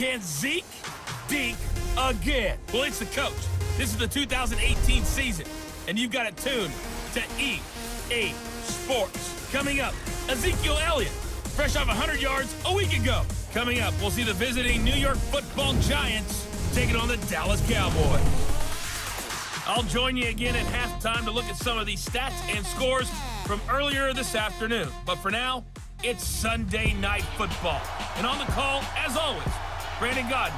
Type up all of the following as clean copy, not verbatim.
Can Zeke deke again? Well, it's the coach. This is the 2018 season, and you've got it tuned to EA Sports. Coming up, Ezekiel Elliott, fresh off 100 yards a week ago. Coming up, we'll see the visiting New York Football Giants taking on the Dallas Cowboys. I'll join you again at halftime to look at some of these stats and scores from earlier this afternoon. But for now, it's Sunday Night Football. And on the call, as always, Brandon Godden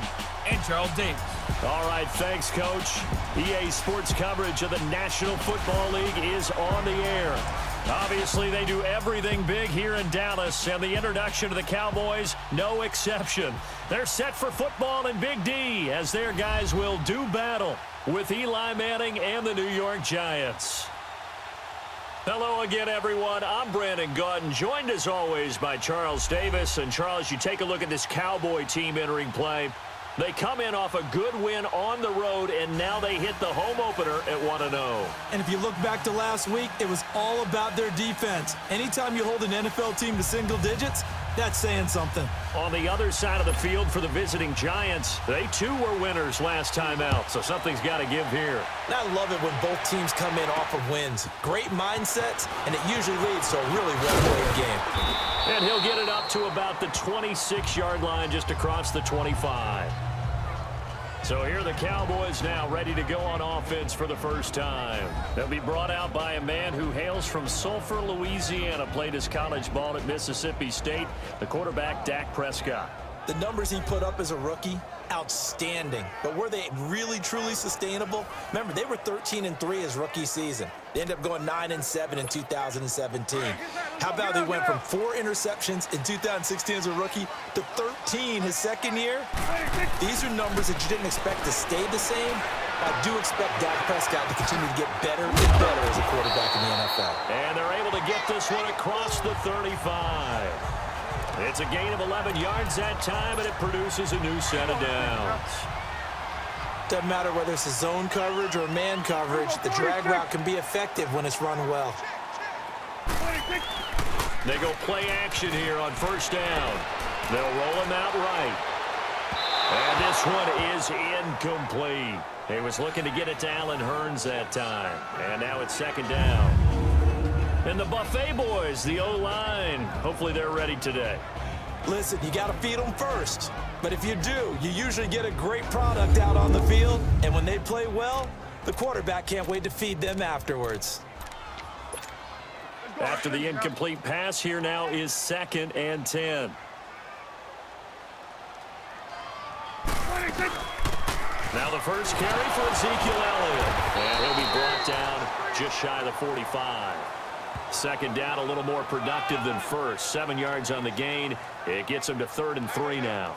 and Charles Davis. All right, thanks, Coach. EA Sports coverage of the National Football League is on the air. Obviously, they do everything big here in Dallas, and the introduction to the Cowboys, no exception. They're set for football in Big D as their guys will do battle with Eli Manning and the New York Giants. Hello again, everyone. I'm Brandon Godden, joined as always by Charles Davis. And Charles, you take a look at this Cowboy team entering play. They come in off a good win on the road, and now they hit the home opener at 1-0. And if you look back to last week, it was all about their defense. Anytime you hold an NFL team to single digits, that's saying something. On the other side of the field for the visiting Giants, they too were winners last time out, so something's got to give here. And I love it when both teams come in off of wins. Great mindsets, and it usually leads to a really well-played game. And he'll get it up to about the 26-yard line, just across the 25. So here are the Cowboys now ready to go on offense for the first time. They'll be brought out by a man who hails from Sulphur, Louisiana, played his college ball at Mississippi State, the quarterback Dak Prescott. The numbers he put up as a rookie, outstanding. But were they really, truly sustainable? Remember, they were 13-3 his rookie season. They ended up going 9-7 in 2017. How about they went from 4 interceptions in 2016 as a rookie to 13 his second year? These are numbers that you didn't expect to stay the same. I do expect Dak Prescott to continue to get better and better as a quarterback in the NFL. And they're able to get this one across the 35. It's a gain of 11 yards that time, and it produces a new set of downs. Doesn't matter whether it's a zone coverage or man coverage, the drag route can be effective when it's run well. They go play action here on first down. They'll roll him out right. And this one is incomplete. He was looking to get it to Allen Hurns that time. And now it's second down. And the Buffet boys, the O-line, hopefully they're ready today. Listen, you got to feed them first. But if you do, you usually get a great product out on the field. And when they play well, the quarterback can't wait to feed them afterwards. After the incomplete pass, here now is 2nd and 10. Now the first carry for Ezekiel Elliott. And he'll be brought down just shy of the 45. Second down, a little more productive than first. 7 yards on the gain. It gets him to 3rd and 3 now.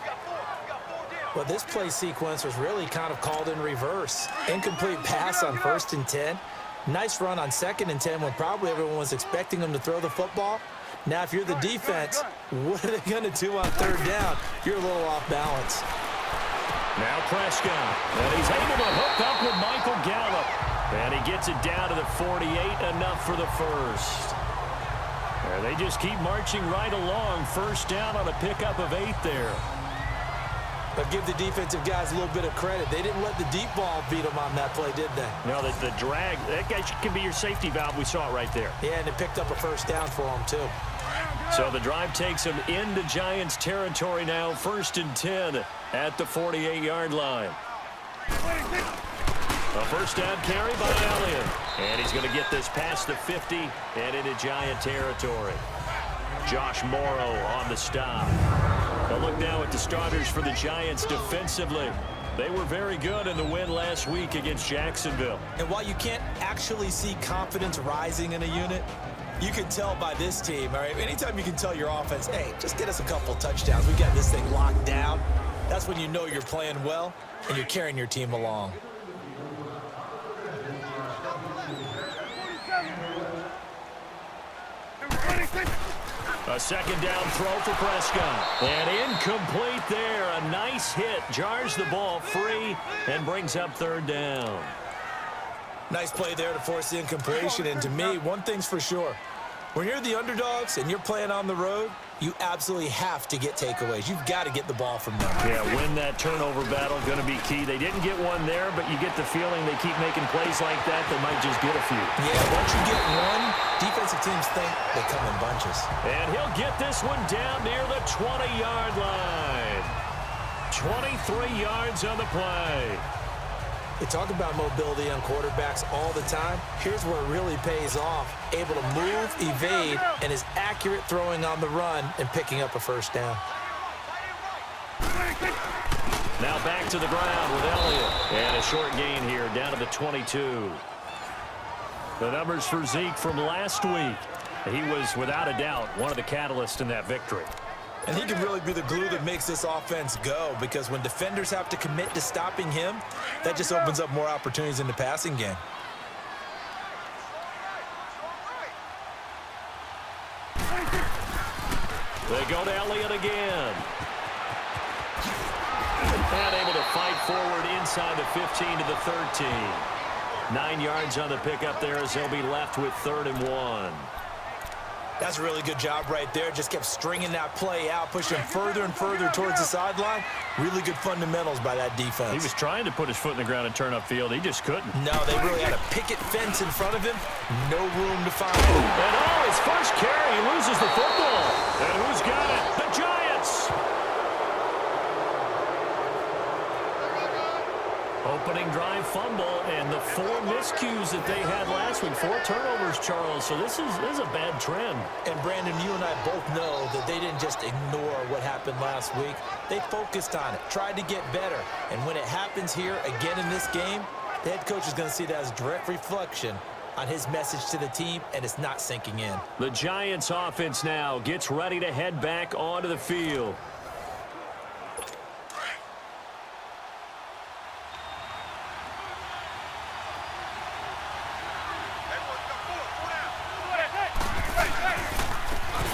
Well, this play sequence was really kind of called in reverse. Incomplete pass on 1st and 10. Nice run on 2nd and 10 when probably everyone was expecting him to throw the football. Now, if you're the defense, what are they going to do on 3rd down? You're a little off balance. Now Prescott. And he's able to hook up with Michael Gallup. And he gets it down to the 48, enough for the first. And they just keep marching right along. First down on a pickup of 8 there. But give the defensive guys a little bit of credit. They didn't let the deep ball beat them on that play, did they? No, the drag, that guy can be your safety valve. We saw it right there. Yeah, and it picked up a first down for them, too. So the drive takes him into Giants territory now. 1st and 10 at the 48-yard line. A first down carry by Elliott. And he's going to get this past the 50 and into Giant territory. Josh Morrow on the stop. A look now at the starters for the Giants defensively. They were very good in the win last week against Jacksonville. And while you can't actually see confidence rising in a unit, you can tell by this team, all right? Anytime you can tell your offense, hey, just get us a couple touchdowns. We got this thing locked down. That's when you know you're playing well and you're carrying your team along. A second down throw for Prescott. And incomplete there. A nice hit. Jars the ball free and brings up 3rd down. Nice play there to force the incompletion. And to me, one thing's for sure. When you're the underdogs and you're playing on the road, you absolutely have to get takeaways. You've got to get the ball from them. Yeah, win that turnover battle, going to be key. They didn't get one there, but you get the feeling they keep making plays like that, they might just get a few. Yeah, once you get one, defensive teams think they come in bunches. And he'll get this one down near the 20-yard line. 23 yards on the play. They talk about mobility on quarterbacks all the time. Here's where it really pays off. Able to move, evade, and is accurate throwing on the run and picking up a first down. Now back to the ground with Elliott. And a short gain here, down to the 22. The numbers for Zeke from last week. He was, without a doubt, one of the catalysts in that victory. And he can really be the glue that makes this offense go, because when defenders have to commit to stopping him, that just opens up more opportunities in the passing game. They go to Elliott again. And able to fight forward inside the 15 to the 13. 9 yards on the pickup there as they'll be left with 3rd and 1. That's a really good job right there. Just kept stringing that play out, pushing further and further towards the sideline. Really good fundamentals by that defense. He was trying to put his foot in the ground and turn upfield. He just couldn't. No, they really had a picket fence in front of him. No room to find. And his first carry, he loses the football. And who's got it? The Giants. Opening drive fumble, and the 4 miscues that they had last week. 4 turnovers, Charles. So this is a bad trend. And Brandon, you and I both know that they didn't just ignore what happened last week. They focused on it, tried to get better. And when it happens here again in this game, the head coach is going to see that as a direct reflection on his message to the team, and it's not sinking in. The Giants offense now gets ready to head back onto the field.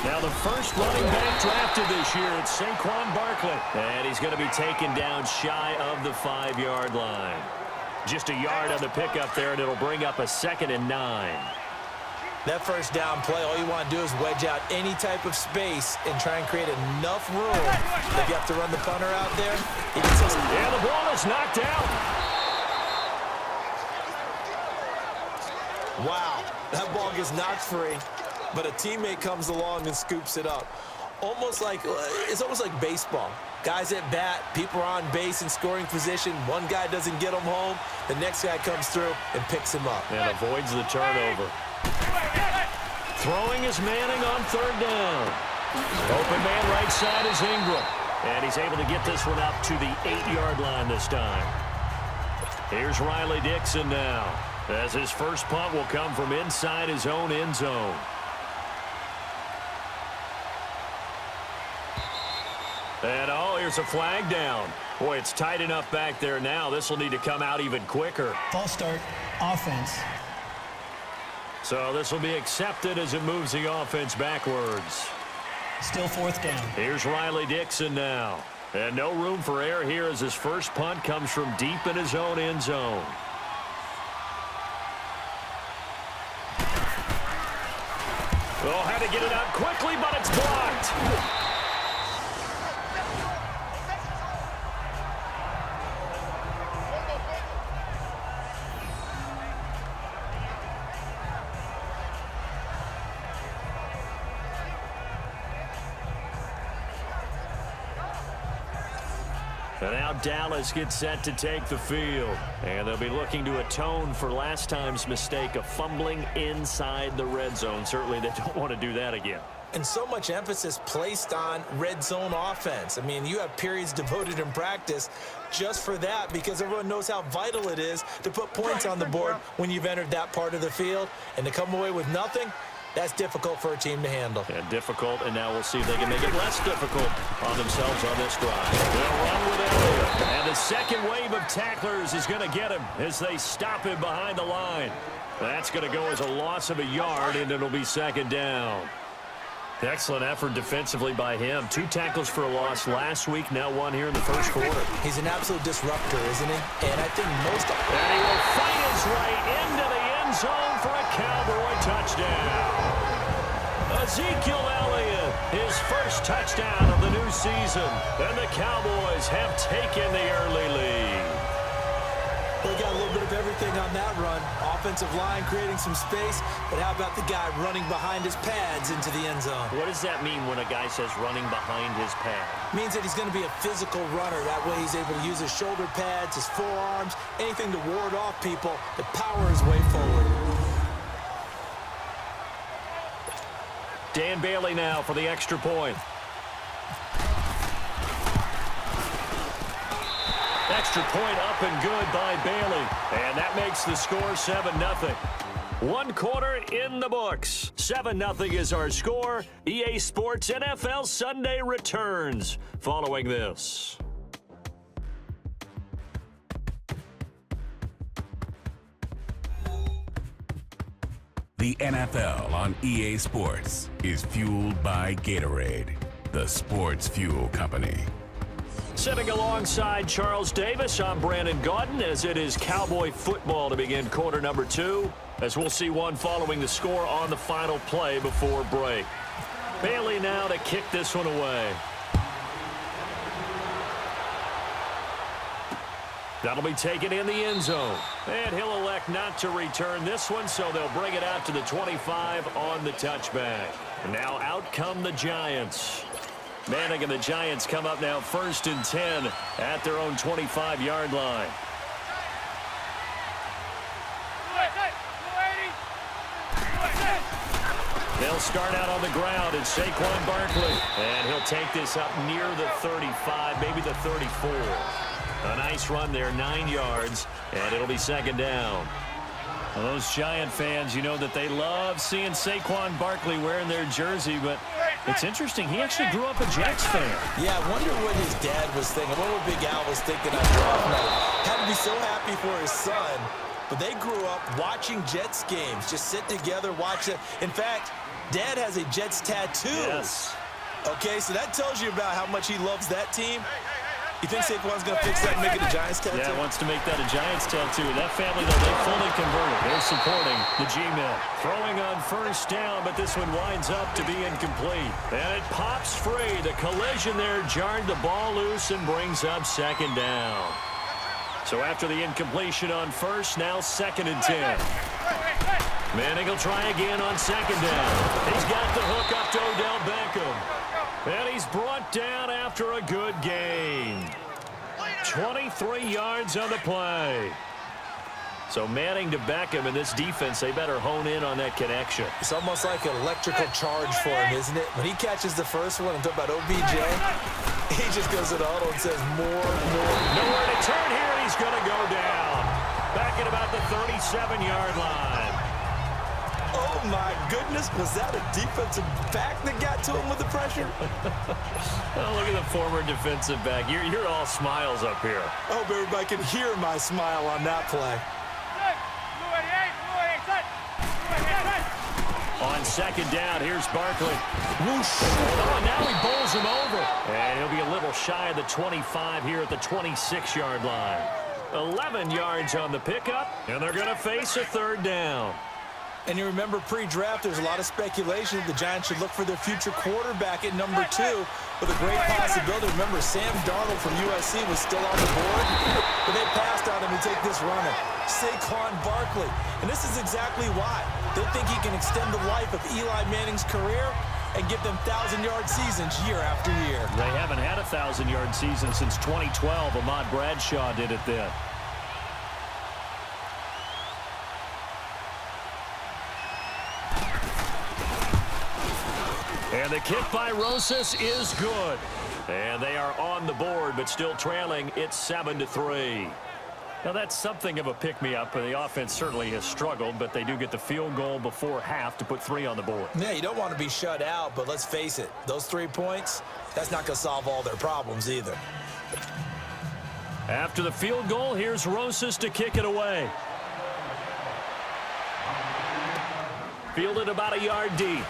Now the first running back drafted this year, it's Saquon Barkley. And he's going to be taken down shy of the 5-yard line. Just a yard on the pickup there, and it'll bring up a 2nd and 9. That first down play, all you want to do is wedge out any type of space and try and create enough room. If you have to run the punter out there, he can just... Yeah, the ball is knocked out. Wow, that ball gets knocked free, but a teammate comes along and scoops it up. It's almost like baseball. Guys at bat, people are on base in scoring position. One guy doesn't get him home. The next guy comes through and picks him up. And avoids the turnover. Throwing is Manning on 3rd down. Open man right side is Ingram. And he's able to get this one up to the 8-yard line this time. Here's Riley Dixon now, as his first punt will come from inside his own end zone. And here's a flag down. Boy, it's tight enough back there now. This will need to come out even quicker. False start, offense. So this will be accepted as it moves the offense backwards. Still 4th down. Here's Riley Dixon now. And no room for error here as his first punt comes from deep in his own end zone. Had to get it out quickly, but it's blocked. And now Dallas gets set to take the field. And they'll be looking to atone for last time's mistake of fumbling inside the red zone. Certainly they don't want to do that again. And so much emphasis placed on red zone offense. I mean, you have periods devoted in practice just for that, because everyone knows how vital it is to put points on the board when you've entered that part of the field. And to come away with nothing, that's difficult for a team to handle. And difficult, and now we'll see if they can make it less difficult on themselves on this drive. They'll run with Elliott. And the second wave of tacklers is going to get him as they stop him behind the line. That's going to go as a loss of a yard, and it'll be 2nd down. Excellent effort defensively by him. 2 tackles for a loss last week, now 1 here in the first quarter. He's an absolute disruptor, isn't he? And I think most of... And he will fight his way into the end zone for a Cowboy touchdown. Ezekiel Elliott, his first touchdown of the new season. And the Cowboys have taken the early lead. They got a little bit of everything on that run. Offensive line creating some space, but how about the guy running behind his pads into the end zone? What does that mean when a guy says running behind his pad? Means that he's going to be a physical runner. That way he's able to use his shoulder pads, his forearms, anything to ward off people to power his way forward. Dan Bailey now for the extra point. Extra point up and good by Bailey. And that makes the score 7-0. 1 quarter in the books. 7-0 is our score. EA Sports NFL Sunday returns following this. The NFL on EA Sports is fueled by Gatorade, the sports fuel company. Sitting alongside Charles Davis, I'm Brandon Gaudin, as it is Cowboy football to begin quarter number 2, as we'll see one following the score on the final play before break. Bailey now to kick this one away. That'll be taken in the end zone. And he'll elect not to return this one, so they'll bring it out to the 25 on the touchback. And now out come the Giants. Manning and the Giants come up now 1st and 10 at their own 25-yard line. They'll start out on the ground. It's Saquon Barkley. And he'll take this up near the 35, maybe the 34. A nice run there, 9 yards, and it'll be 2nd down. Well, those Giant fans, you know that they love seeing Saquon Barkley wearing their jersey, but it's interesting. He actually grew up a Jets fan. Yeah, I wonder what his dad was thinking. What would Big Al was thinking on draft night? Had to be so happy for his son. But they grew up watching Jets games. Just sit together, watch it. In fact, Dad has a Jets tattoo. Yes. Okay, so that tells you about how much he loves that team. You think Saquon's going to fix that and make it a Giants tattoo? Yeah, wants to make that a Giants tattoo. That family, though, they fully converted. They're supporting the G-Men. Throwing on 1st down, but this one winds up to be incomplete. And it pops free. The collision there jarred the ball loose and brings up 2nd down. So after the incompletion on 1st, now 2nd and 10. Manning will try again on 2nd down. He's got the hook up to Odell Beckham. And he's brought down after a good gain. 23 yards on the play. So Manning to Beckham, and this defense, they better hone in on that connection. It's almost like an electrical charge for him, isn't it? When he catches the first one, I'm talking about OBJ, he just goes to the huddle and says, more. Nowhere to turn here, and he's going to go down. Back at about the 37-yard line. Oh, my goodness. Was that a defensive back that got to him with the pressure? Oh, look at the former defensive back. You're all smiles up here. I hope everybody can hear my smile on that play. On 2nd down, here's Barkley. Whoosh. Oh, and now he bowls him over. And he'll be a little shy of the 25 here at the 26-yard line. 11 yards on the pickup, and they're going to face a 3rd down. And you remember pre-draft, there's a lot of speculation that the Giants should look for their future quarterback at number 2 with a great possibility. Remember, Sam Darnold from USC was still on the board, but they passed on him to take this runner, Saquon Barkley. And this is exactly why. They think he can extend the life of Eli Manning's career and give them 1,000-yard seasons year after year. They haven't had a 1,000-yard season since 2012. Ahmad Bradshaw did it then. And the kick by Rosas is good. And they are on the board, but still trailing. It's 7-3. Now, that's something of a pick-me-up, and the offense certainly has struggled, but they do get the field goal before half to put 3 on the board. Yeah, you don't want to be shut out, but let's face it, those 3 points, that's not going to solve all their problems either. After the field goal, here's Rosas to kick it away. Fielded about a yard deep.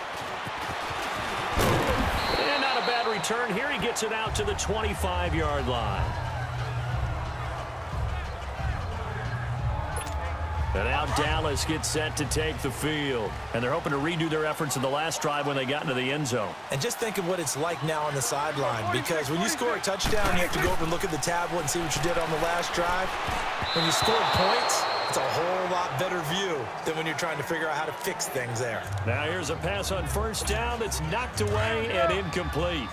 And not a bad return here. He gets it out to the 25-yard line. And now Dallas gets set to take the field. And they're hoping to redo their efforts in the last drive when they got into the end zone. And just think of what it's like now on the sideline, because when you score a touchdown, you have to go over and look at the tablet and see what you did on the last drive. When you score points, it's a whole lot better view than when you're trying to figure out how to fix things there. Now here's a pass on first down that's knocked away and incomplete.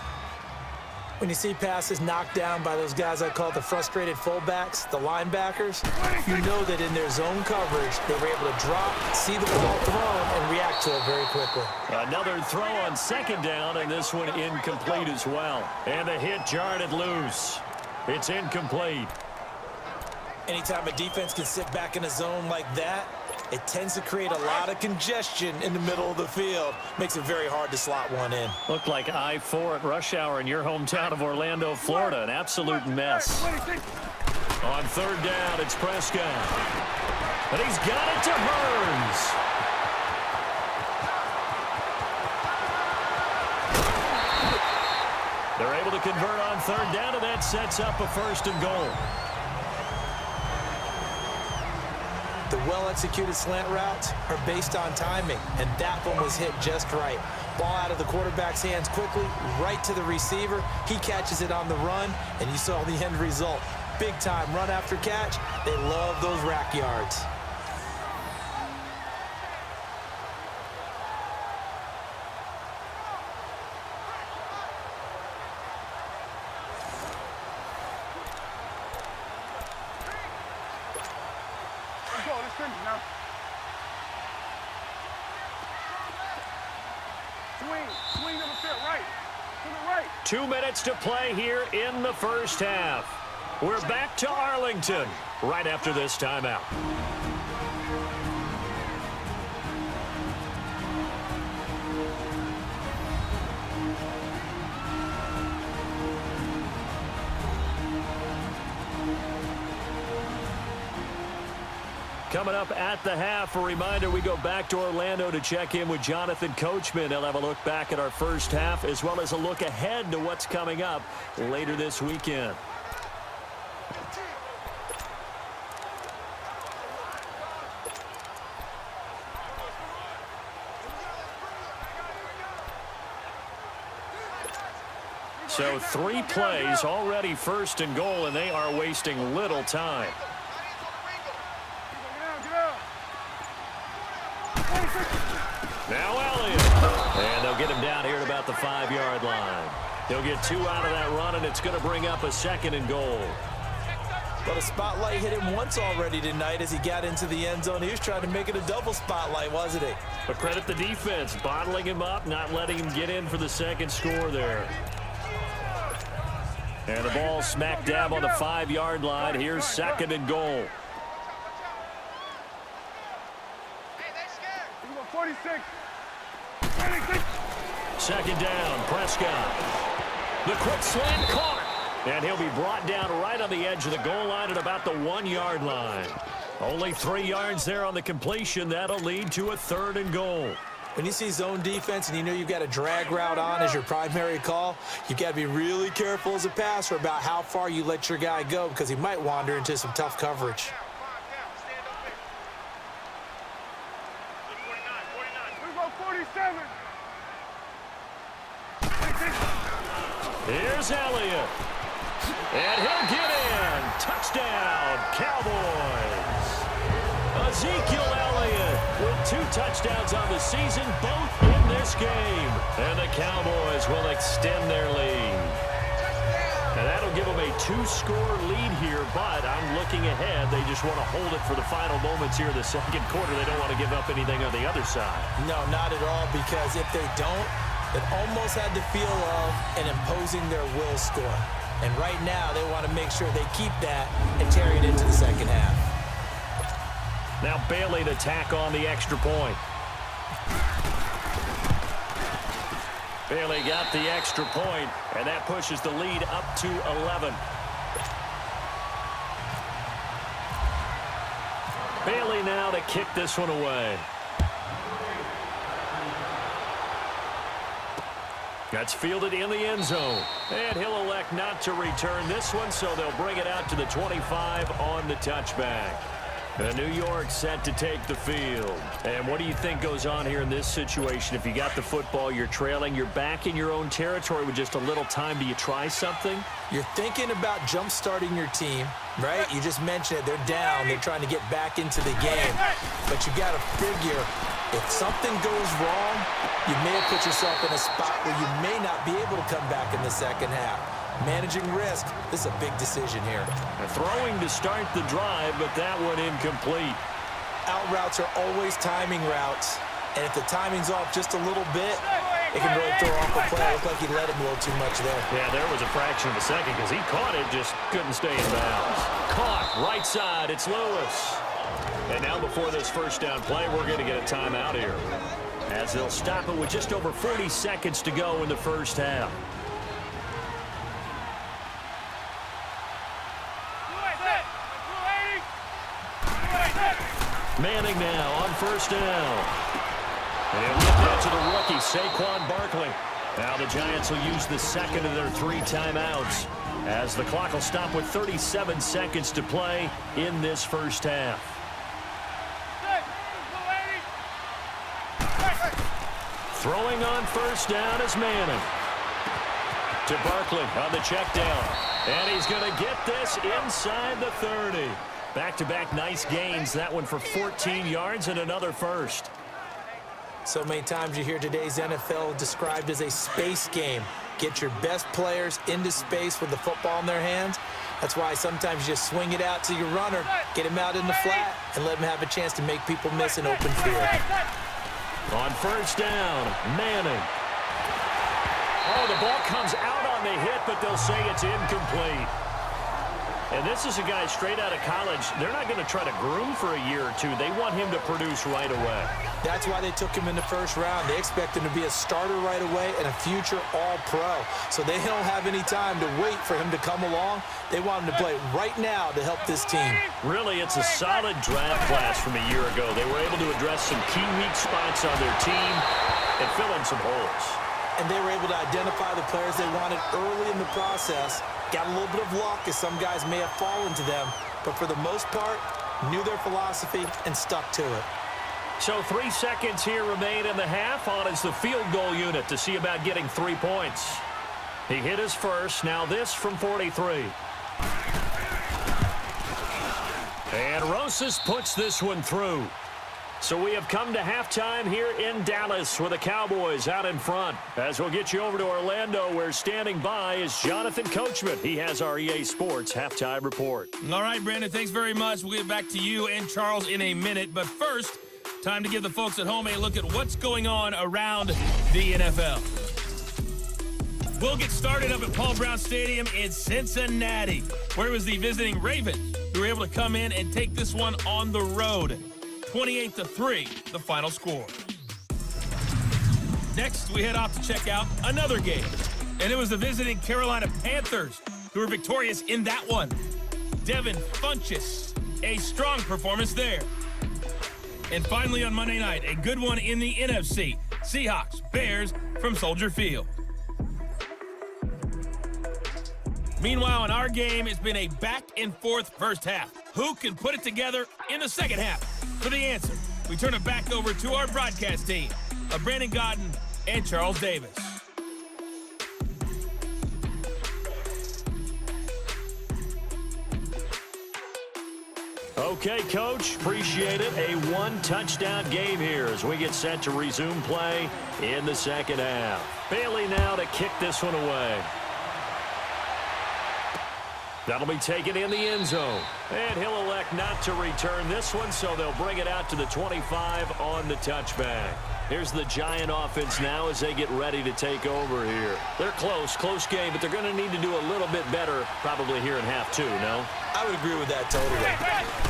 When you see passes knocked down by those guys I call the frustrated fullbacks, the linebackers, you know that in their zone coverage, they were able to drop, see the ball thrown, and react to it very quickly. Another throw on second down, and this one incomplete as well. And the hit jarred it loose. It's incomplete. Anytime a defense can sit back in a zone like that, it tends to create a lot of congestion in the middle of the field. Makes it very hard to slot one in. Looked like I-4 at rush hour in your hometown of Orlando, Florida. An absolute mess. On third down, it's Prescott. And he's got it to Burns. They're able to convert on third down, and that sets up a first and goal. The well-executed slant routes are based on timing, and that one was hit just right. Ball out of the quarterback's hands quickly, right to the receiver. He catches it on the run, and you saw the end result. Big-time run after catch. They love those rack yards. Swing number right. To the right. 2 minutes to play here in the first half. We're back to Arlington right after this timeout. Coming up at the half, a reminder, we go back to Orlando to check in with Jonathan Coachman. He'll have a look back at our first half as well as a look ahead to what's coming up later this weekend. So 3 plays, already first and goal, and they are wasting little time. Now Elliott. And they'll get him down here at about the 5-yard line. He'll get 2 out of that run, and it's going to bring up a second and goal. Well, the spotlight hit him once already tonight as he got into the end zone. He was trying to make it a double spotlight, wasn't he? But credit the defense, bottling him up, not letting him get in for the second score there. And the ball smack dab on the 5-yard line. Here's second and goal. 46. Second down, Prescott. The quick slant caught. And he'll be brought down right on the edge of the goal line at about the 1-yard line. Only 3 yards there on the completion. That'll lead to a third and goal. When you see zone defense and you know you've got a drag route on as your primary call, you've got to be really careful as a passer about how far you let your guy go because he might wander into some tough coverage. Here's Elliott. And he'll get in. Touchdown, Cowboys. Ezekiel Elliott with 2 touchdowns on the season, both in this game. And the Cowboys will extend their lead. And that'll give them a 2-score lead here, but I'm looking ahead. They just want to hold it for the final moments here in the second quarter. They don't want to give up anything on the other side. No, not at all, because if they don't, it almost had the feel of an imposing their will score. And right now, they want to make sure they keep that and carry it into the second half. Now Bailey to tack on the extra point. Bailey got the extra point, and that pushes the lead up to 11. Bailey now to kick this one away. That's fielded in the end zone. And he'll elect not to return this one, so they'll bring it out to the 25 on the touchback. New York set to take the field. And what do you think goes on here in this situation? If you got the football, you're trailing, you're back in your own territory with just a little time. Do you try something? You're thinking about jump-starting your team, right? You just mentioned it. They're down. They're trying to get back into the game. But you got to figure, if something goes wrong, you may have put yourself in a spot where you may not be able to come back in the second half. Managing risk, this is a big decision here. Throwing to start the drive, but that one incomplete. Out routes are always timing routes, and if the timing's off just a little bit, it can really throw off a play. It looked like he let him a little too much there. Yeah, there was a fraction of a second because he caught it, just couldn't stay in bounds. Caught, right side, it's Lewis. And now before this first down play, we're going to get a timeout here, as they'll stop it with just over 40 seconds to go in the first half. Manning now on first down. And with that to the rookie, Saquon Barkley. Now the Giants will use the second of their 3 timeouts, as the clock will stop with 37 seconds to play in this first half. Throwing on first down is Manning. To Barkley on the check down. And he's going to get this inside the 30. Back-to-back nice gains. That one for 14 yards and another first. So many times you hear today's NFL described as a space game. Get your best players into space with the football in their hands. That's why sometimes you just swing it out to your runner, get him out in the flat, and let him have a chance to make people miss an open field. On first down, Manning. Oh, the ball comes out on the hit, but they'll say it's incomplete. And this is a guy straight out of college. They're not going to try to groom for a year or two. They want him to produce right away. That's why they took him in the first round. They expect him to be a starter right away and a future all-pro. So they don't have any time to wait for him to come along. They want him to play right now to help this team. Really, it's a solid draft class from a year ago. They were able to address some key weak spots on their team and fill in some holes. And they were able to identify the players they wanted early in the process. Got a little bit of luck, as some guys may have fallen to them, but for the most part, knew their philosophy and stuck to it. So 3 seconds here remain in the half. On is the field goal unit to see about getting 3 points. He hit his first. Now this from 43. And Rosas puts this one through. So we have come to halftime here in Dallas with the Cowboys out in front. As we'll get you over to Orlando, where standing by is Jonathan Coachman. He has our EA Sports halftime report. All right, Brandon, thanks very much. We'll get back to you and Charles in a minute. But first, time to give the folks at home a look at what's going on around the NFL. We'll get started up at Paul Brown Stadium in Cincinnati, where it was the visiting Ravens who were able to come in and take this one on the road. 28-3, the final score. Next, we head off to check out another game. And it was the visiting Carolina Panthers who were victorious in that one. Devin Funchess, a strong performance there. And finally on Monday night, a good one in the NFC. Seahawks, Bears from Soldier Field. Meanwhile, in our game, it's been a back-and-forth first half. Who can put it together in the second half? For the answer, we turn it back over to our broadcast team of Brandon Godden and Charles Davis. Okay, Coach, appreciate it. A one-touchdown game here as we get set to resume play in the second half. Bailey now to kick this one away. That'll be taken in the end zone. And he'll elect not to return this one, so they'll bring it out to the 25 on the touchback. Here's the Giant offense now as they get ready to take over here. They're close game, but they're going to need to do a little bit better probably here in half two, no? I would agree with that totally.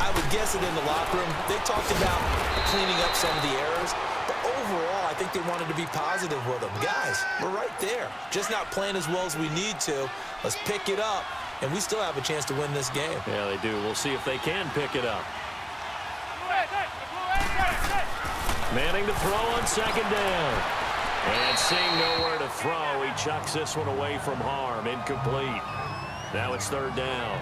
I would guess it in the locker room. They talked about cleaning up some of the errors, but overall, I think they wanted to be positive with them. Guys, we're right there. Just not playing as well as we need to. Let's pick it up. And we still have a chance to win this game. Yeah, they do. We'll see if they can pick it up. Manning to throw on second down. And seeing nowhere to throw, he chucks this one away from harm. Incomplete. Now it's third down.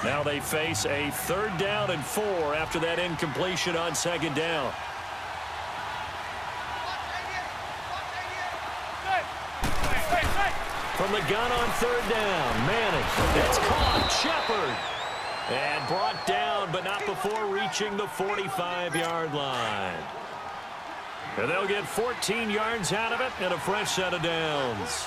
Now they face a 3rd down and 4 after that incompletion on 2nd down. From the gun on 3rd down, Manning. It's caught. Shepard. And brought down, but not before reaching the 45-yard line. And they'll get 14 yards out of it and a fresh set of downs.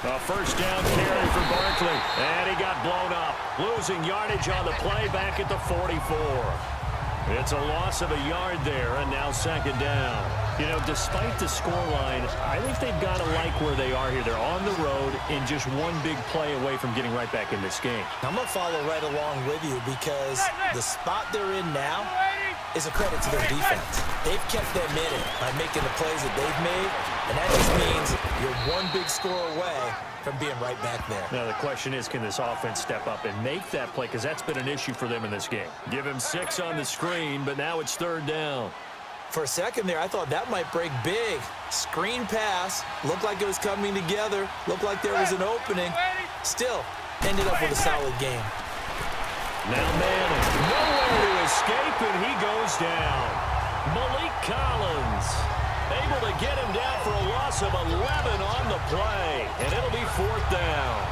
A 1st down carry for Barkley. And he got blown up. Losing yardage on the play back at the 44. It's a loss of a yard there, and now 2nd down. You know, despite the scoreline, I think they've got to like where they are here. They're on the road in just one big play away from getting right back in this game. I'm going to follow right along with you because the spot they're in now is a credit to their defense. They've kept them in it by making the plays that they've made, and that just means you're one big score away from being right back there. Now the question is, can this offense step up and make that play? Because that's been an issue for them in this game. Give him 6 on the screen, but now it's 3rd down. For a second there, I thought that might break big. Screen pass, looked like it was coming together, looked like there was an opening. Still, ended up with a solid game. Now Manning, nowhere to escape, and he goes down. Malik Collins, able to get him down for a loss of 11 on the play, and it'll be 4th down.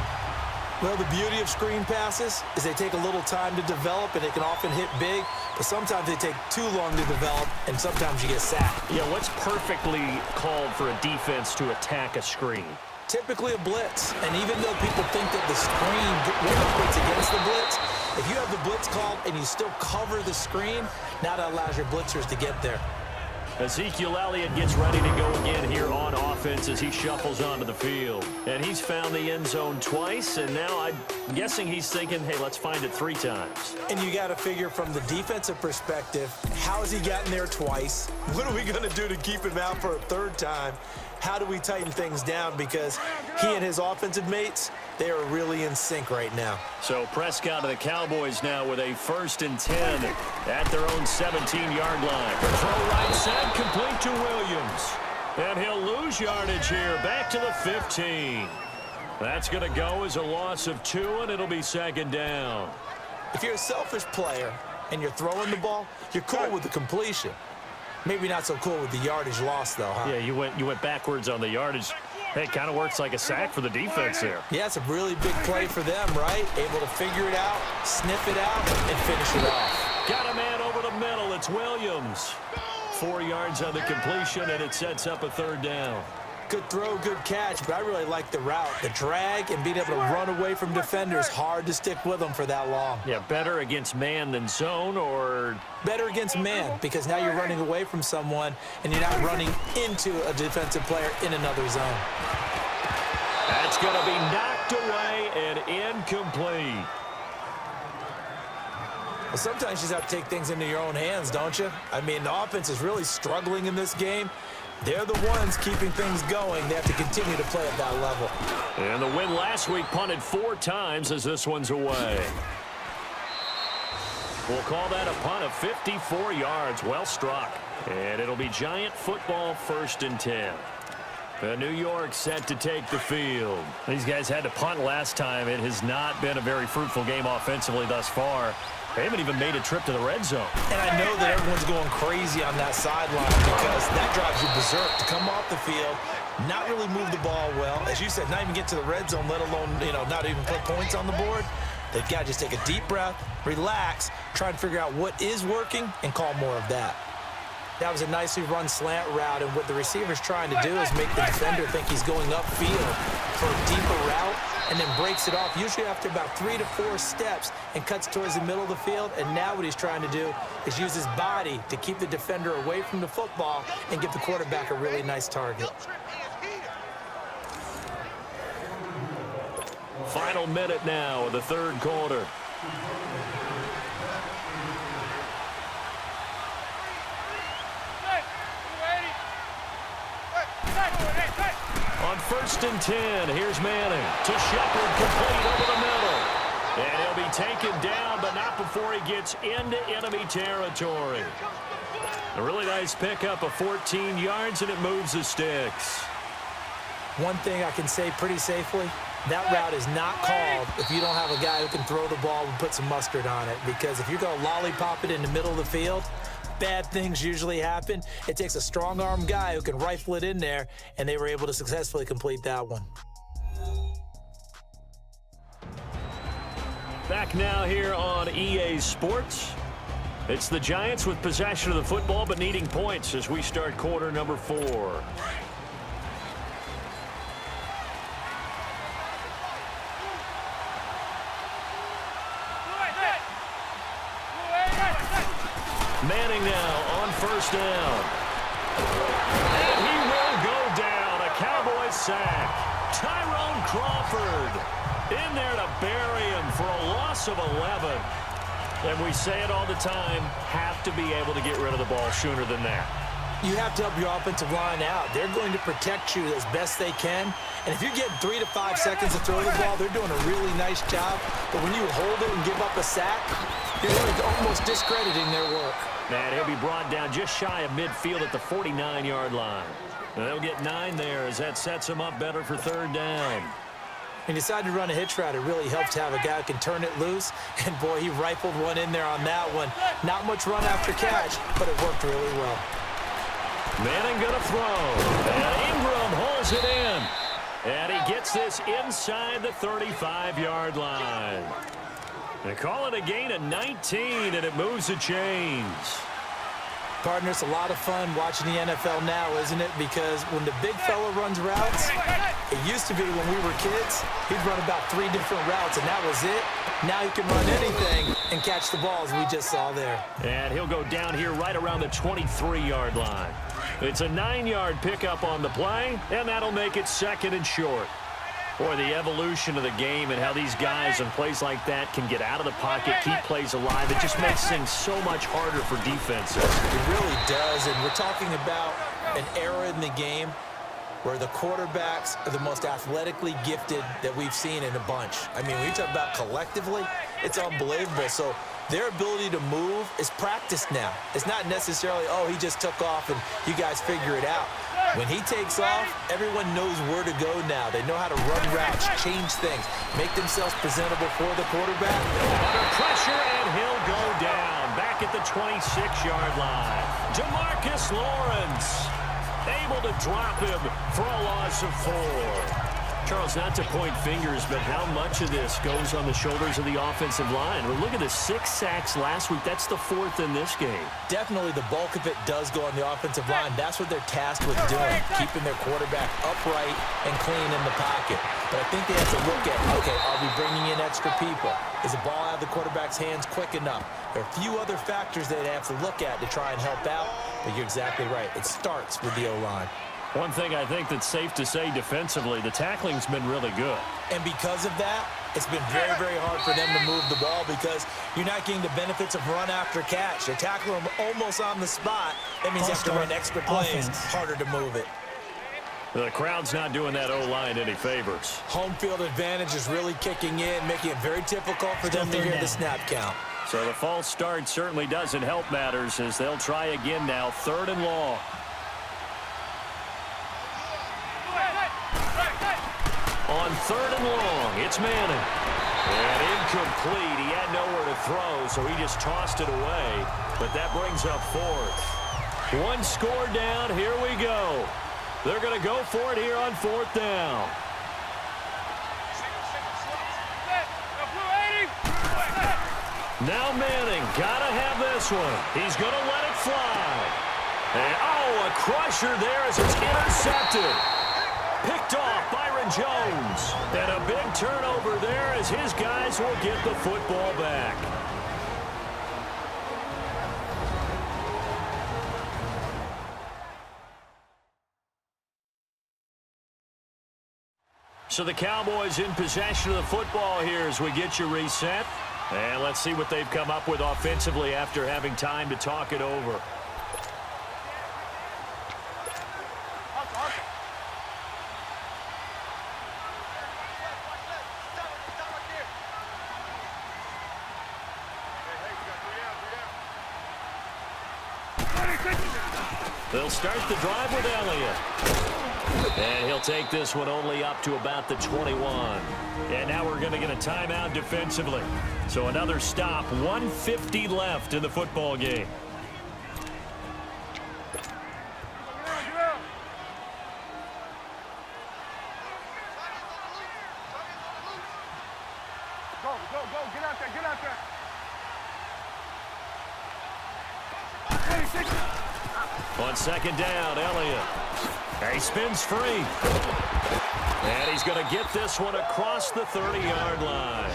Well, the beauty of screen passes is they take a little time to develop, and they can often hit big, but sometimes they take too long to develop, and sometimes you get sacked. Yeah, what's perfectly called for a defense to attack a screen? Typically a blitz, and even though people think that the screen operates against the blitz, if you have the blitz called and you still cover the screen, now that allows your blitzers to get there. Ezekiel Elliott gets ready to go again here on offense as he shuffles onto the field. And he's found the end zone twice, and now I'm guessing he's thinking, hey, let's find it 3 times. And you got to figure from the defensive perspective, how has he gotten there twice? What are we going to do to keep him out for a 3rd time? How do we tighten things down? Because he and his offensive mates, they are really in sync right now. So Prescott of the Cowboys now with a 1st and 10 at their own 17-yard line. Throw right side, complete to Williams. And he'll lose yardage here, back to the 15. That's going to go as a loss of 2, and it'll be 2nd down. If you're a selfish player and you're throwing the ball, you're cool with the completion. Maybe not so cool with the yardage loss, though, huh? Yeah, you went backwards on the yardage. Hey, it kind of works like a sack for the defense there. Yeah, it's a really big play for them, right? Able to figure it out, sniff it out, and finish it off. Got a man over the middle. It's Williams. 4 yards on the completion, and it sets up a 3rd down. Good throw, good catch, but I really like the route. The drag and being able to run away from defenders, hard to stick with them for that long. Yeah, better against man than zone, or? Better against man, because now you're running away from someone and you're not running into a defensive player in another zone. That's going to be knocked away and incomplete. Well, sometimes you just have to take things into your own hands, don't you? I mean, the offense is really struggling in this game. They're the ones keeping things going. They have to continue to play at that level. And the win last week punted 4 times as this one's away. We'll call that a punt of 54 yards. Well struck. And it'll be Giant football 1st and 10. New York set to take the field. These guys had to punt last time. It has not been a very fruitful game offensively thus far. They haven't even made a trip to the red zone. And I know that everyone's going crazy on that sideline because that drives you berserk to come off the field, not really move the ball well. As you said, not even get to the red zone, let alone, not even put points on the board. They've got to just take a deep breath, relax, try and figure out what is working, and call more of that. That was a nicely run slant route, and what the receiver's trying to do is make the defender think he's going upfield for a deeper route, and then breaks it off, usually after about 3 to 4 steps, and cuts towards the middle of the field. And now what he's trying to do is use his body to keep the defender away from the football and give the quarterback a really nice target. Final minute now of the 3rd quarter. On 1st and 10, here's Manning to Shepard, complete over the middle. And he'll be taken down, but not before he gets into enemy territory. A really nice pickup of 14 yards, and it moves the sticks. One thing I can say pretty safely, That route is not called if you don't have a guy who can throw the ball and put some mustard on it. Because if you're going to lollipop it in the middle of the field, bad things usually happen. It takes a strong-arm guy who can rifle it in there, and they were able to successfully complete that one. Back now here on EA Sports. It's the Giants with possession of the football but needing points as we start quarter number 4. Manning now on first down. And he will go down. A Cowboys sack. Tyrone Crawford in there to bury him for a loss of 11. And we say it all the time, have to be able to get rid of the ball sooner than that. You have to help your offensive line out. They're going to protect you as best they can. And if you're getting 3 to 5 seconds to throw the ball, they're doing a really nice job. But when you hold it and give up a sack, you're really almost discrediting their work. And he'll be brought down just shy of midfield at the 49-yard line. And they'll get 9 there as that sets them up better for third down. When you decide to run a hitch route, it really helps to have a guy who can turn it loose. And, boy, he rifled one in there on that one. Not much run after catch, but it worked really well. Manning going to throw. And Ingram holds it in. And he gets this inside the 35-yard line. They call it a gain of 19, and it moves the chains. Partner, it's a lot of fun watching the NFL now, isn't it? Because when the big fella runs routes, it used to be when we were kids, he'd run about 3 different routes, and that was it. Now he can run anything and catch the ball, as we just saw there. And he'll go down here right around the 23-yard line. It's a 9-yard pickup on the play, and that'll make it second and short. Boy, the evolution of the game and how these guys in plays like that can get out of the pocket, keep plays alive, it just makes things so much harder for defenses. It really does, and we're talking about an era in the game where the quarterbacks are the most athletically gifted that we've seen in a bunch. I mean, when you talk about collectively, it's unbelievable. So their ability to move is practiced now. It's not necessarily, oh, he just took off and you guys figure it out. When he takes off, everyone knows where to go now. They know how to run routes, change things, make themselves presentable for the quarterback. Under pressure, and he'll go down back at the 26-yard line. DeMarcus Lawrence able to drop him for a loss of 4. Charles, not to point fingers, but how much of this goes on the shoulders of the offensive line? Well, look at the 6 sacks last week. That's the 4th in this game. Definitely the bulk of it does go on the offensive line. That's what they're tasked with doing, keeping their quarterback upright and clean in the pocket. But I think they have to look at, okay, are we bringing in extra people? Is the ball out of the quarterback's hands quick enough? There are a few other factors that they have to look at to try and help out, but you're exactly right. It starts with the O-line. One thing I think that's safe to say defensively, the tackling's been really good. And because of that, it's been very, very hard for them to move the ball because you're not getting the benefits of run after catch. They're tackling them almost on the spot. That means you have to run extra plays, harder to move it. The crowd's not doing that O-line any favors. Home field advantage is really kicking in, making it very difficult for them to hear the snap count. So the false start certainly doesn't help matters as they'll try again now, 3rd and long. On 3rd and long, it's Manning. And incomplete. He had nowhere to throw, so he just tossed it away. But that brings up 4th. 1 score down. Here we go. They're going to go for it here on 4th down. Now Manning, got to have this one. He's going to let it fly. And, a crusher there as it's intercepted. Picked off Byron Jones. And a big turnover there as his guys will get the football back. So the Cowboys in possession of the football here as we get you reset. And let's see what they've come up with offensively after having time to talk it over. They'll start the drive with Elliott. And he'll take this one only up to about the 21. And now we're going to get a timeout defensively. So another stop, 1:50 left in the football game. Go, get out there. 26. On second down, Elliott. And he spins free. And he's going to get this one across the 30-yard line.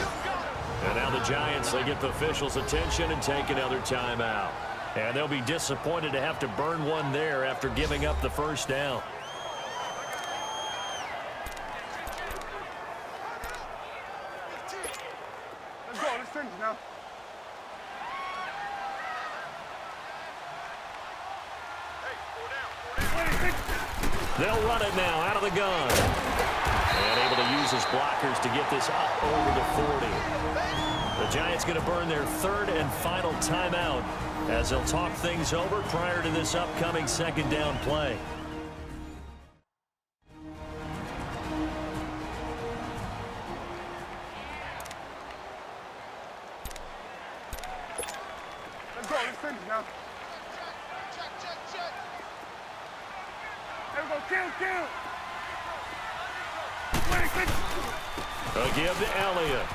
And now the Giants, they get the officials' attention and take another timeout. And they'll be disappointed to have to burn one there after giving up the first down. Let's go, let's finish now. They'll run it now out of the gun. And able to use his blockers to get this up over the 40. The Giants going to burn their third and final timeout as they'll talk things over prior to this upcoming second down play. Let's go, let's finish now. There we go, kill. 26. A give to Elliott.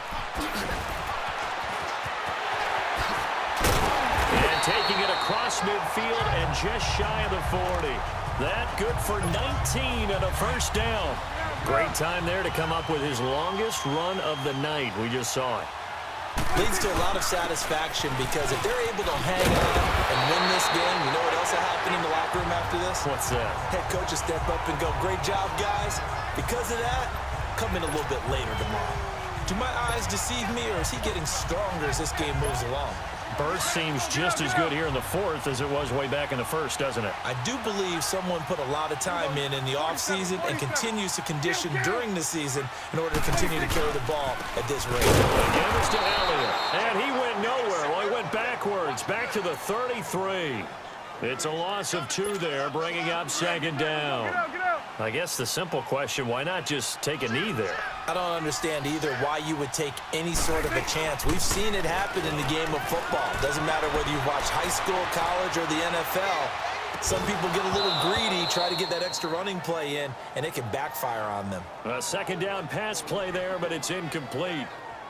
And taking it across midfield and just shy of the 40. That good for 19 and a first down. Great time there to come up with his longest run of the night. We just saw it. Leads to a lot of satisfaction because if they're able to hang on and win this game, you know what else will happen in the locker room after this? What's that? Head coach will step up and go, great job, guys. Because of that, come in a little bit later tomorrow. Do my eyes deceive me, or is he getting stronger as this game moves along? Burst seems just as good here in the fourth as it was way back in the first, doesn't it? I do believe someone put a lot of time in the offseason and continues to condition during the season in order to continue to carry the ball at this rate. Again, it's to Elliott. And he went nowhere. Well, he went backwards, back to the 33. It's a loss of 2 there, bringing up second down. I guess the simple question, why not just take a knee there? I don't understand either why you would take any sort of a chance. We've seen it happen in the game of football. Doesn't matter whether you watch high school, college, or the NFL. Some people get a little greedy, try to get that extra running play in, and it can backfire on them. A second down pass play there, but it's incomplete.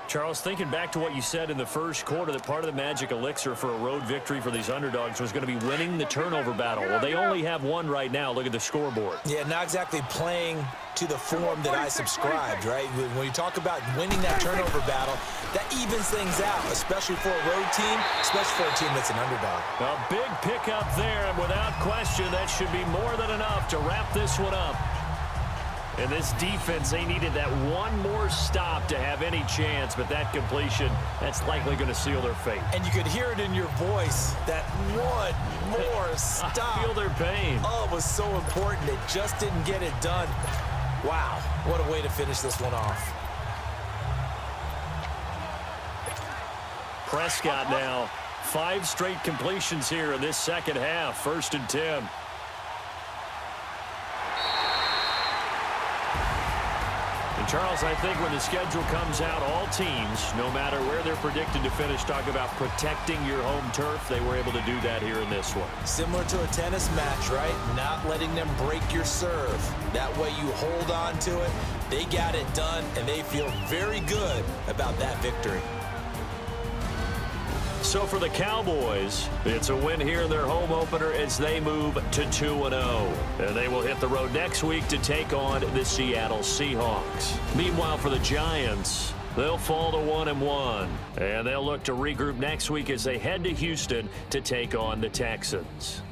Charles, thinking back to what you said in the first quarter, that part of the magic elixir for a road victory for these underdogs was going to be winning the turnover battle. Well, they only have one right now. Look at the scoreboard. Yeah, not exactly playing to the form that I subscribed, right? When you talk about winning that turnover battle, that evens things out, especially for a road team, especially for a team that's an underdog. A big pickup there, and without question, that should be more than enough to wrap this one up. And this defense, they needed that one more stop to have any chance, but that completion, that's likely going to seal their fate. And you could hear it in your voice, that one more stop. I feel their pain. Oh, it was so important. It just didn't get it done. Wow, what a way to finish this one off. Prescott now, 5 straight completions here in this second half, 1st and 10. Charles, I think when the schedule comes out, all teams, no matter where they're predicted to finish, talk about protecting your home turf. They were able to do that here in this one. Similar to a tennis match, right? Not letting them break your serve. That way you hold on to it. They got it done, and they feel very good about that victory. So for the Cowboys, it's a win here in their home opener as they move to 2-0. And they will hit the road next week to take on the Seattle Seahawks. Meanwhile, for the Giants, they'll fall to 1-1. And they'll look to regroup next week as they head to Houston to take on the Texans.